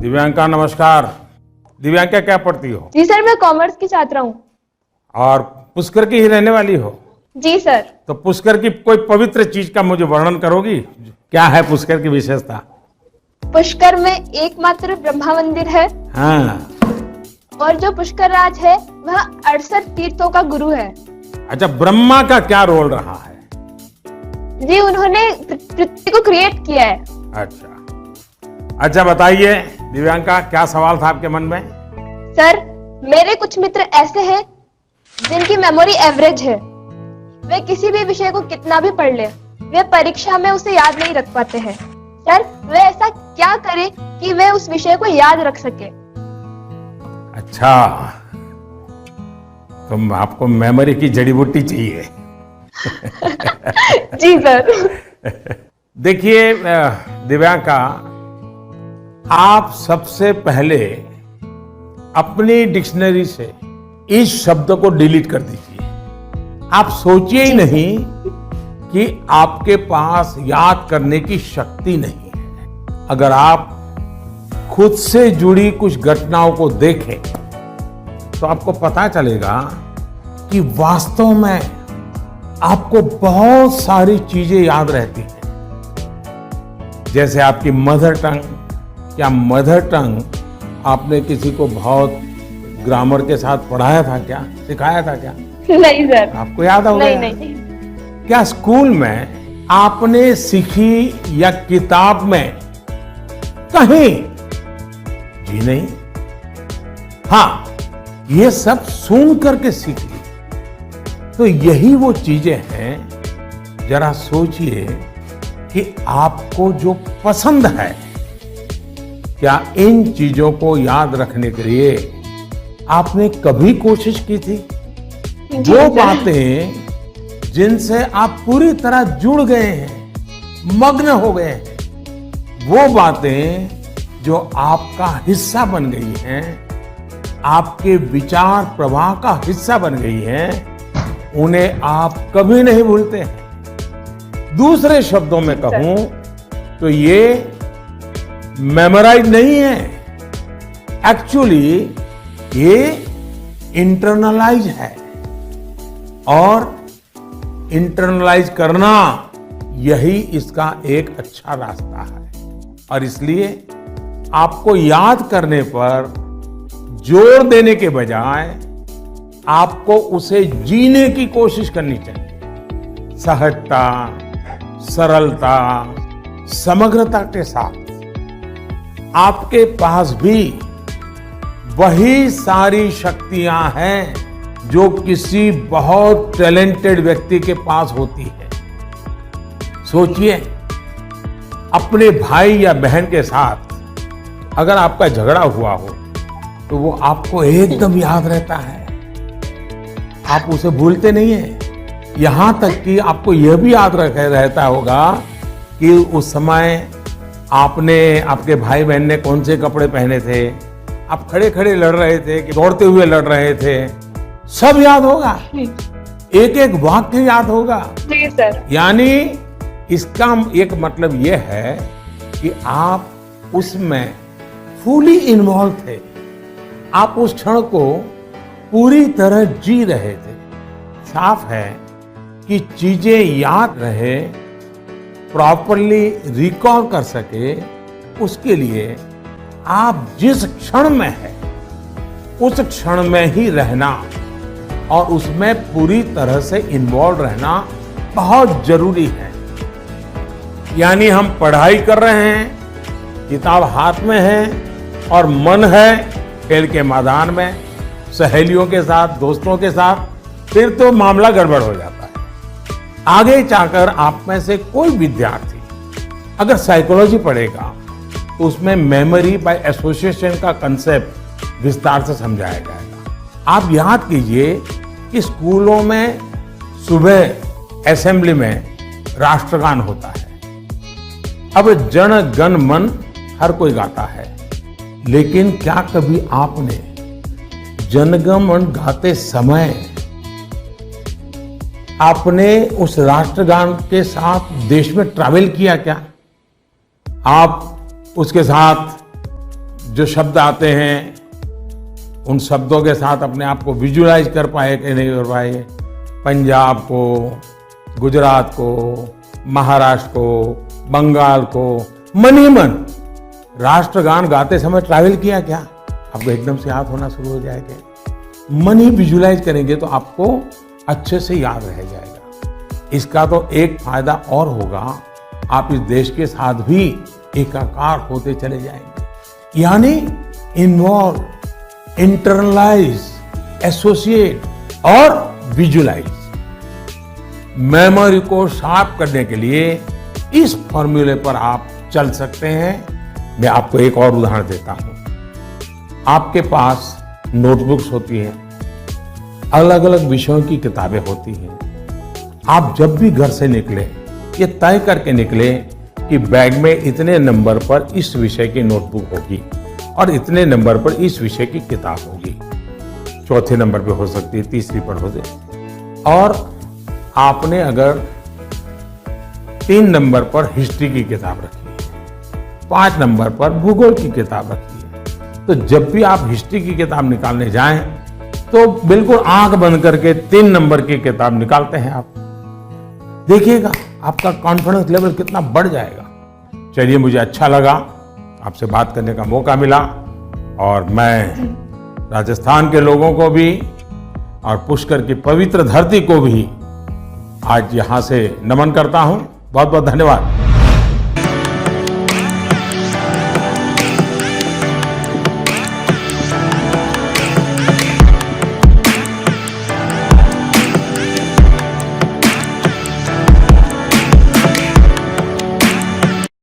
दिव्यांका नमस्कार। दिव्यांका क्या पढ़ती हो? जी सर, मैं कॉमर्स की छात्रा हूँ। और पुष्कर की ही रहने वाली हो? जी सर। तो पुष्कर की कोई पवित्र चीज का मुझे वर्णन करोगी? क्या है पुष्कर की विशेषता? पुष्कर में एकमात्र ब्रह्मा मंदिर है हाँ। और जो पुष्कर राज है वह 68 तीर्थों का गुरु है। अच्छा, ब्रह्मा का क्या रोल रहा है? जी, उन्होंने पृथ्वी को क्रिएट किया है। अच्छा बताइए दिव्यांका, क्या सवाल था आपके मन में? सर, मेरे कुछ मित्र ऐसे हैं जिनकी मेमोरी एवरेज है। वे किसी भी विषय को कितना भी पढ़ ले, वे परीक्षा में उसे याद नहीं रख पाते हैं। सर, वे ऐसा क्या करें कि वे उस विषय को याद रख सके? अच्छा, तो आपको मेमोरी की जड़ी बूटी चाहिए। जी सर। देखिए दिव्यांका, आप सबसे पहले अपनी डिक्शनरी से इस शब्द को डिलीट कर दीजिए। आप सोचिए ही नहीं कि आपके पास याद करने की शक्ति नहीं है। अगर आप खुद से जुड़ी कुछ घटनाओं को देखें तो आपको पता चलेगा कि वास्तव में आपको बहुत सारी चीजें याद रहती हैं। जैसे आपकी मदर टंग, क्या मदर टंग आपने किसी को बहुत ग्रामर के साथ पढ़ाया था क्या, सिखाया था क्या? नहीं सर। आपको याद होगा? नहीं नहीं। क्या स्कूल में आपने सीखी या किताब में कहीं? जी नहीं। हाँ, ये सब सुन करके सीख ली। तो यही वो चीजें हैं, जरा सोचिए कि आपको जो पसंद है, क्या इन चीजों को याद रखने के लिए आपने कभी कोशिश की थी? वो बातें जिनसे आप पूरी तरह जुड़ गए हैं, मग्न हो गए हैं, वो बातें जो आपका हिस्सा बन गई हैं, आपके विचार प्रवाह का हिस्सा बन गई हैं, उन्हें आप कभी नहीं भूलते हैं। दूसरे शब्दों में कहूं तो ये मेमोराइज नहीं है, एक्चुअली ये इंटरनलाइज है। और इंटरनलाइज करना यही इसका एक अच्छा रास्ता है। और इसलिए आपको याद करने पर जोर देने के बजाय आपको उसे जीने की कोशिश करनी चाहिए, सहजता, सरलता, समग्रता के साथ। आपके पास भी वही सारी शक्तियां हैं जो किसी बहुत टैलेंटेड व्यक्ति के पास होती है। सोचिए, अपने भाई या बहन के साथ अगर आपका झगड़ा हुआ हो तो वो आपको एकदम याद रहता है, आप उसे भूलते नहीं है। यहां तक कि आपको यह भी याद रहता होगा कि उस समय आपने, आपके भाई बहन ने कौन से कपड़े पहने थे, आप खड़े खड़े लड़ रहे थे कि दौड़ते हुए लड़ रहे थे, सब याद होगा, एक एक वाक्य याद होगा। जी सर। यानी इसका एक मतलब यह है कि आप उसमें फुली इन्वॉल्व थे, आप उस क्षण को पूरी तरह जी रहे थे। साफ है कि चीजें याद रहे, प्रॉपरली रिकॉल कर सके, उसके लिए आप जिस क्षण में है उस क्षण में ही रहना और उसमें पूरी तरह से इन्वॉल्व रहना बहुत जरूरी है। यानी हम पढ़ाई कर रहे हैं, किताब हाथ में है और मन है खेल के मैदान में, सहेलियों के साथ, दोस्तों के साथ, फिर तो मामला गड़बड़ हो जाता है। आगे जाकर आप में से कोई विद्यार्थी अगर साइकोलॉजी पढ़ेगा तो उसमें मेमोरी बाय एसोसिएशन का कंसेप्ट विस्तार से समझाया जाएगा। आप याद कीजिए कि स्कूलों में सुबह असेंबली में राष्ट्रगान होता है। अब जन गण मन हर कोई गाता है, लेकिन क्या कभी आपने जनगण मन गाते समय आपने उस राष्ट्रगान के साथ देश में ट्रैवल किया क्या? आप उसके साथ जो शब्द आते हैं उन शब्दों के साथ अपने आप को विजुलाइज कर पाए कि नहीं कर पाए। पंजाब को, गुजरात को, महाराष्ट्र को, बंगाल को मन ही मन राष्ट्रगान गाते समय ट्रैवल किया क्या? आपको एकदम से याद होना शुरू हो जाएगा। मन ही विजुलाइज करेंगे तो आपको अच्छे से याद रह जाएगा। इसका तो एक फायदा और होगा, आप इस देश के साथ भी एकाकार होते चले जाएंगे। यानी इन्वॉल्व, इंटरनलाइज, एसोसिएट और विजुलाइज। मेमोरी को शार्प करने के लिए इस फॉर्मूले पर आप चल सकते हैं। मैं आपको एक और उदाहरण देता हूं। आपके पास नोटबुक्स होती हैं, अलग अलग विषयों की किताबें होती हैं। आप जब भी घर से निकले ये तय करके निकले कि बैग में इतने नंबर पर इस विषय की नोटबुक होगी और इतने नंबर पर इस विषय की किताब होगी। चौथे नंबर पे हो सकती है, तीसरी पर हो सकती। और आपने अगर 3 नंबर पर हिस्ट्री की किताब रखी है, 5 नंबर पर भूगोल की किताब रखी है, तो जब भी आप हिस्ट्री की किताब निकालने जाएं तो बिल्कुल आंख बंद करके 3 नंबर की किताब निकालते हैं आप। देखिएगा आपका कॉन्फिडेंस लेवल कितना बढ़ जाएगा। चलिए, मुझे अच्छा लगा, आपसे बात करने का मौका मिला और मैं राजस्थान के लोगों को भी और पुष्कर की पवित्र धरती को भी आज यहां से नमन करता हूं। बहुत बहुत धन्यवाद।